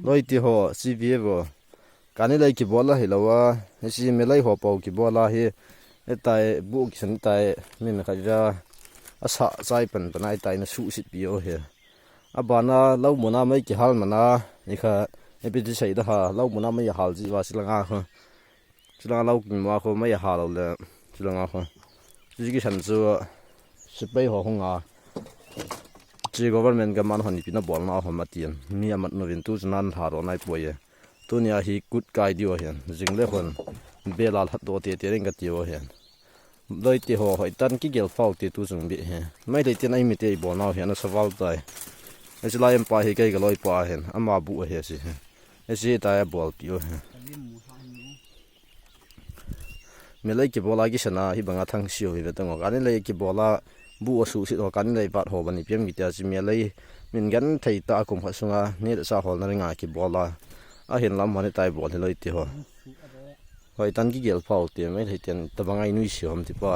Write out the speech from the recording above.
loi ti ho cba bo kani lai ki bola hilowa si me lai ho pau ki bola hi etai bu ki san tai min kha ja asa chai pan panai tai na su sit pi o he abana lau mona mai ki hal mana ni kha epidi sai da ha lau mona mai hal ji wa silanga kho silanga lau ki ma kho mai hal le silanga kho ji ki san chu sipai ho honga ji government ga man honi pina bol na ho matian mi amat no vin tu nan tharo nai poye tunia hi kut kai dio hian jingle khon belal hat do te te reng ka tio hian loi ti ho hoi tan ki gel fau ti tu jung bi he mai le tin ai mi te bo na hian sawal tai ai lai em pa hi kai ga loi pa hian ama bu he si ai si ta bol pio he me lai ki bola gi sana hi banga thang siu hi vetang ga ni lai ki bola bu asu si ho kan lai pat ho bani pem mi ta chi me lai min gan thei ta kum pha sunga ni sa hol na ringa ki bola a hin lam mani tai bol loi ti ho hoi tan ki gel phau ti mai thei ten ta bangai nui si hom ti pa